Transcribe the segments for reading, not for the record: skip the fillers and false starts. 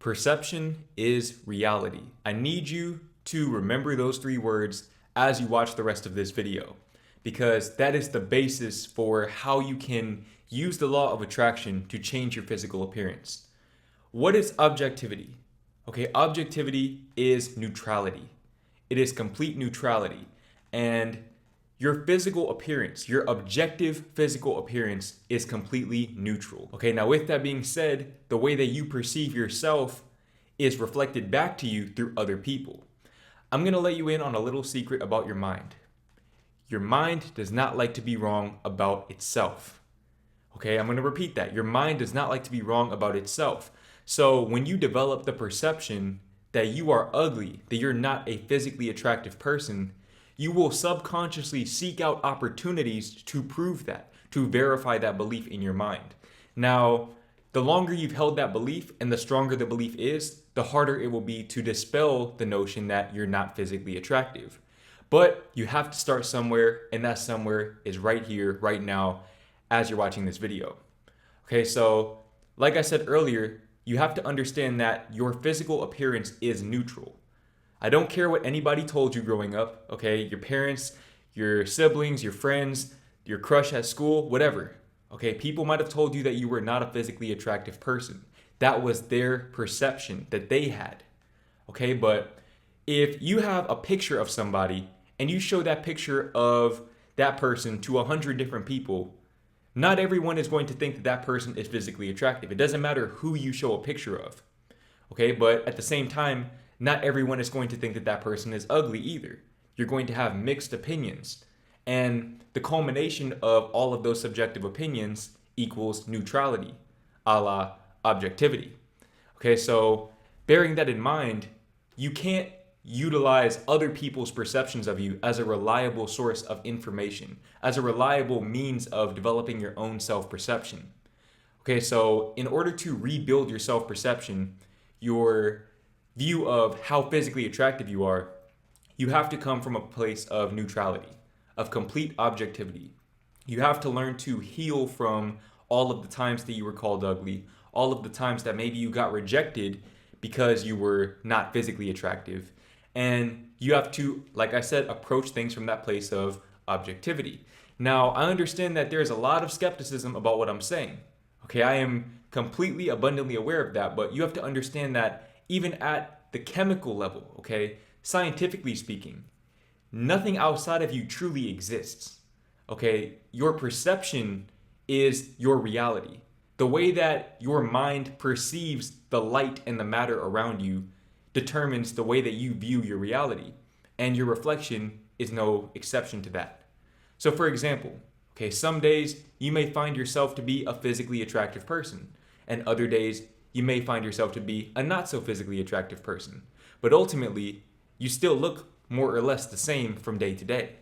Perception is reality. I need you to remember those three words as you watch the rest of this video, because that is the basis for how you can use the law of attraction to change your physical appearance. What is objectivity? Okay, objectivity is neutrality. It is complete neutrality. And your physical appearance, your objective physical appearance is completely neutral. Okay, now with that being said, the way that you perceive yourself is reflected back to you through other people. I'm gonna let you in on a little secret about your mind. Your mind does not like to be wrong about itself. Okay, I'm gonna repeat that. Your mind does not like to be wrong about itself. So when you develop the perception that you are ugly, that you're not a physically attractive person, you will subconsciously seek out opportunities to prove that, to verify that belief in your mind. Now, the longer you've held that belief and the stronger the belief is, the harder it will be to dispel the notion that you're not physically attractive. But you have to start somewhere, and that somewhere is right here, right now, as you're watching this video. Okay, so like I said earlier, you have to understand that your physical appearance is neutral. I don't care what anybody told you growing up, okay? Your parents, your siblings, your friends, your crush at school, whatever. Okay, people might have told you that you were not a physically attractive person. That was their perception that they had. Okay, but if you have a picture of somebody and you show that picture of that person to 100 different people, not everyone is going to think that that person is physically attractive. It doesn't matter who you show a picture of. Okay, but at the same time, not everyone is going to think that that person is ugly either. You're going to have mixed opinions. And the culmination of all of those subjective opinions equals neutrality, a la objectivity. Okay, so bearing that in mind, you can't utilize other people's perceptions of you as a reliable source of information, as a reliable means of developing your own self-perception. Okay, so in order to rebuild your self-perception, your view of how physically attractive you are, you have to come from a place of neutrality, of complete objectivity. You have to learn to heal from all of the times that you were called ugly, all of the times that maybe you got rejected because you were not physically attractive. And you have to, like I said, approach things from that place of objectivity. Now, I understand that there's a lot of skepticism about what I'm saying. Okay, I am completely abundantly aware of that, but you have to understand that even at the chemical level, okay, scientifically speaking, nothing outside of you truly exists. Okay, your perception is your reality. The way that your mind perceives the light and the matter around you determines the way that you view your reality, and your reflection is no exception to that. So for example, okay, some days you may find yourself to be a physically attractive person, and other days you may find yourself to be a not so physically attractive person. But ultimately, you still look more or less the same from day to day,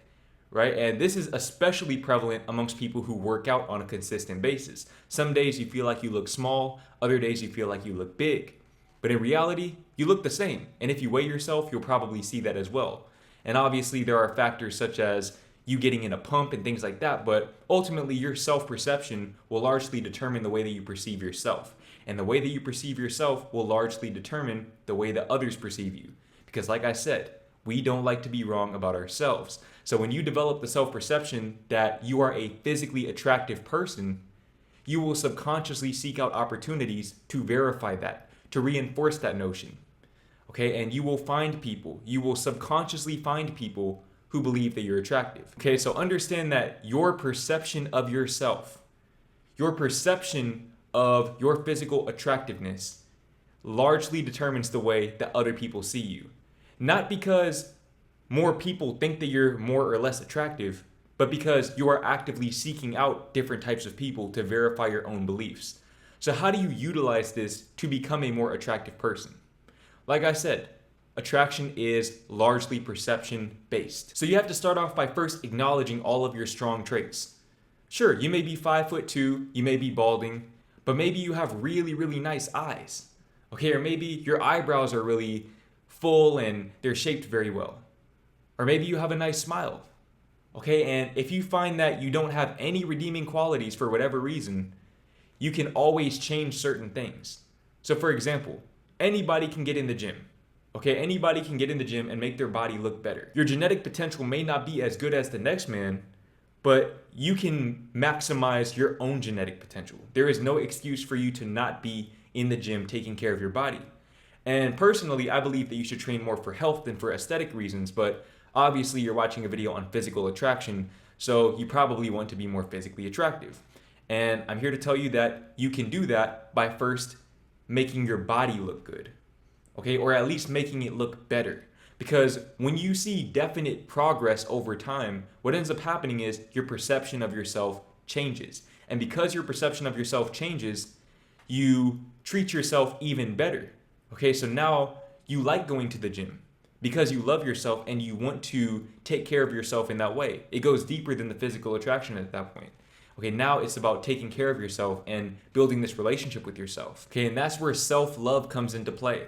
right? And this is especially prevalent amongst people who work out on a consistent basis. Some days you feel like you look small, other days you feel like you look big. But in reality, you look the same. And if you weigh yourself, you'll probably see that as well. And obviously there are factors such as you getting in a pump and things like that, but ultimately your self-perception will largely determine the way that you perceive yourself. And the way that you perceive yourself will largely determine the way that others perceive you. Because like I said, we don't like to be wrong about ourselves. So when you develop the self-perception that you are a physically attractive person, you will subconsciously seek out opportunities to verify that, to reinforce that notion. Okay, and you will find people, you will subconsciously find people who believe that you're attractive. Okay, so understand that your perception of yourself, your perception of your physical attractiveness largely determines the way that other people see you. Not because more people think that you're more or less attractive, but because you are actively seeking out different types of people to verify your own beliefs. So how do you utilize this to become a more attractive person? Like I said, attraction is largely perception based. So you have to start off by first acknowledging all of your strong traits. Sure, you may be 5'2", you may be balding, but maybe you have really, really nice eyes. Okay, or maybe your eyebrows are really full and they're shaped very well. Or maybe you have a nice smile. Okay, and if you find that you don't have any redeeming qualities for whatever reason, you can always change certain things. So for example, anybody can get in the gym. Okay, anybody can get in the gym and make their body look better. Your genetic potential may not be as good as the next man, but you can maximize your own genetic potential. There is no excuse for you to not be in the gym taking care of your body. And personally, I believe that you should train more for health than for aesthetic reasons, but obviously you're watching a video on physical attraction, so you probably want to be more physically attractive. And I'm here to tell you that you can do that by first making your body look good, okay? Or at least making it look better. Because when you see definite progress over time, what ends up happening is your perception of yourself changes. And because your perception of yourself changes, you treat yourself even better. Okay, so now you like going to the gym because you love yourself and you want to take care of yourself in that way. It goes deeper than the physical attraction at that point. Okay, now it's about taking care of yourself and building this relationship with yourself. Okay, and that's where self-love comes into play.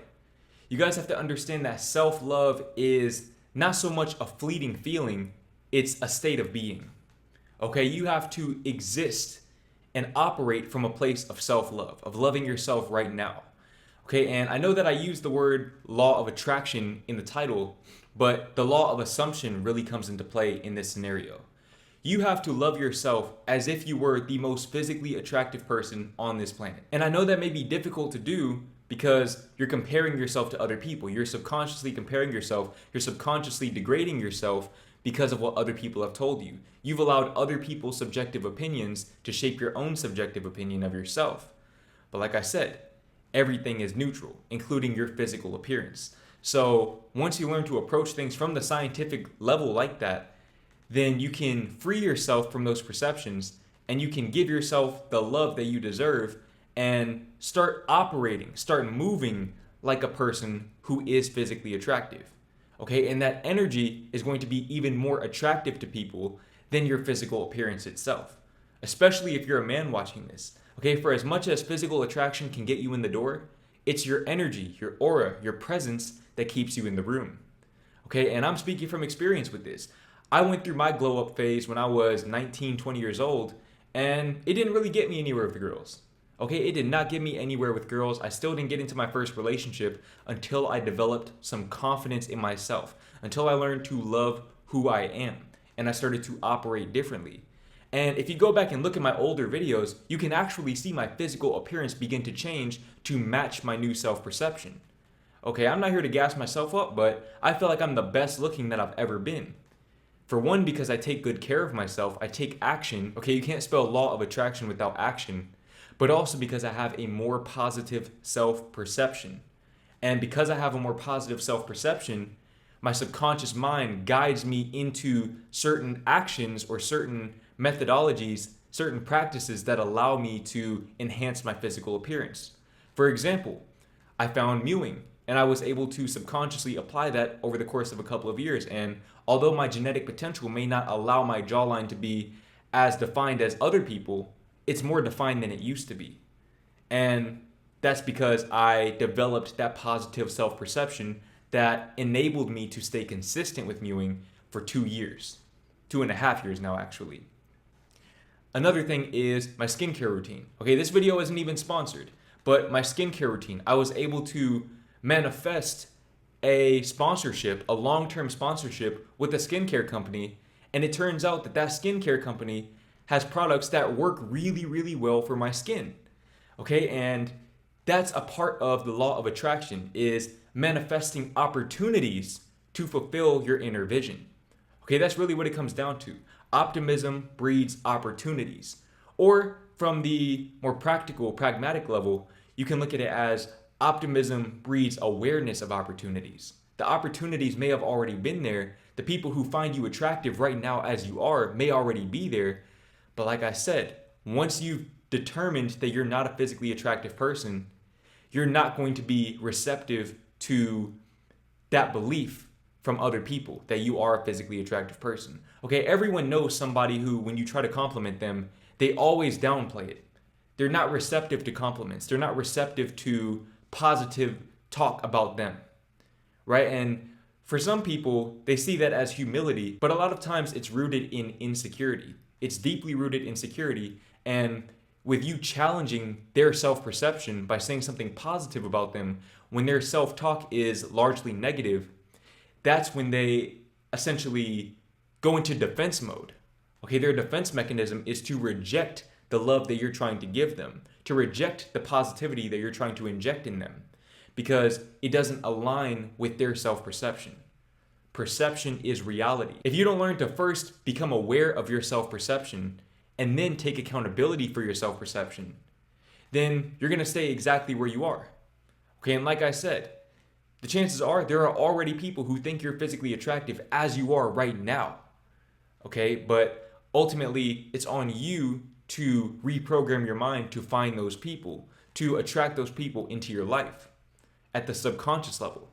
You guys have to understand that self-love is not so much a fleeting feeling, it's a state of being. Okay, you have to exist and operate from a place of self-love, of loving yourself right now. Okay, and I know that I used the word law of attraction in the title, but the law of assumption really comes into play in this scenario. You have to love yourself as if you were the most physically attractive person on this planet. And I know that may be difficult to do because you're comparing yourself to other people. You're subconsciously comparing yourself. You're subconsciously degrading yourself because of what other people have told you. You've allowed other people's subjective opinions to shape your own subjective opinion of yourself. But like I said, everything is neutral, including your physical appearance. So once you learn to approach things from the scientific level like that, then you can free yourself from those perceptions and you can give yourself the love that you deserve and start operating, start moving like a person who is physically attractive. Okay, and that energy is going to be even more attractive to people than your physical appearance itself, especially if you're a man watching this. Okay, for as much as physical attraction can get you in the door, it's your energy, your aura, your presence that keeps you in the room. Okay, and I'm speaking from experience with this. I went through my glow up phase when I was 19, 20 years old, and it didn't really get me anywhere with girls. Okay, it did not get me anywhere with girls. I still didn't get into my first relationship until I developed some confidence in myself, until I learned to love who I am, and I started to operate differently. And if you go back and look at my older videos, you can actually see my physical appearance begin to change to match my new self-perception. Okay, I'm not here to gas myself up, but I feel like I'm the best looking that I've ever been. For one, because I take good care of myself, I take action. Okay, you can't spell law of attraction without action. But also because I have a more positive self-perception. And because I have a more positive self-perception, my subconscious mind guides me into certain actions or certain methodologies, certain practices that allow me to enhance my physical appearance. For example, I found mewing, and I was able to subconsciously apply that over the course of a couple of years. And although my genetic potential may not allow my jawline to be as defined as other people, it's more defined than it used to be. And that's because I developed that positive self-perception that enabled me to stay consistent with mewing for 2 years. 2.5 years now, actually. Another thing is my skincare routine. Okay, this video isn't even sponsored, but my skincare routine, I was able to manifest a sponsorship, a long-term sponsorship with a skincare company, and it turns out that that skincare company has products that work really, really well for my skin. Okay, and that's a part of the law of attraction, is manifesting opportunities to fulfill your inner vision. Okay, that's really what it comes down to. Optimism breeds opportunities. Or from the more practical, pragmatic level, you can look at it as optimism breeds awareness of opportunities. The opportunities may have already been there. The people who find you attractive right now as you are may already be there. But like I said, once you've determined that you're not a physically attractive person, you're not going to be receptive to that belief from other people that you are a physically attractive person. Okay, everyone knows somebody who, when you try to compliment them, they always downplay it. They're not receptive to compliments. They're not receptive to positive talk about them, right? And for some people, they see that as humility, but a lot of times it's rooted in insecurity. It's deeply rooted in insecurity, and with you challenging their self-perception by saying something positive about them when their self-talk is largely negative, that's when they essentially go into defense mode. Okay, their defense mechanism is to reject the love that you're trying to give them, to reject the positivity that you're trying to inject in them, because it doesn't align with their self-perception. Perception is reality. If you don't learn to first become aware of your self-perception and then take accountability for your self-perception, then you're gonna stay exactly where you are. Okay, and like I said, the chances are there are already people who think you're physically attractive as you are right now. Okay, but ultimately it's on you to reprogram your mind to find those people, to attract those people into your life at the subconscious level.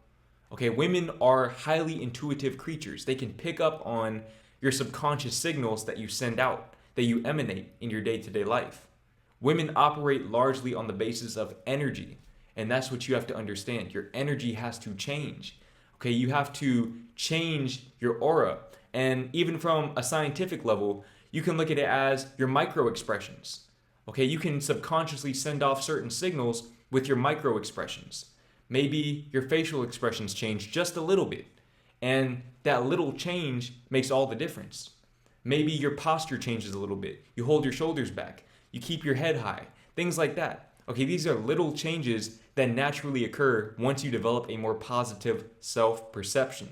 Okay, women are highly intuitive creatures. They can pick up on your subconscious signals that you send out, that you emanate in your day-to-day life. Women operate largely on the basis of energy, and that's what you have to understand. Your energy has to change. Okay, you have to change your aura. And even from a scientific level, you can look at it as your micro expressions. Okay, you can subconsciously send off certain signals with your micro expressions. Maybe your facial expressions change just a little bit, and that little change makes all the difference. Maybe your posture changes a little bit. You hold your shoulders back. You keep your head high. Things like that. Okay, these are little changes that naturally occur once you develop a more positive self-perception.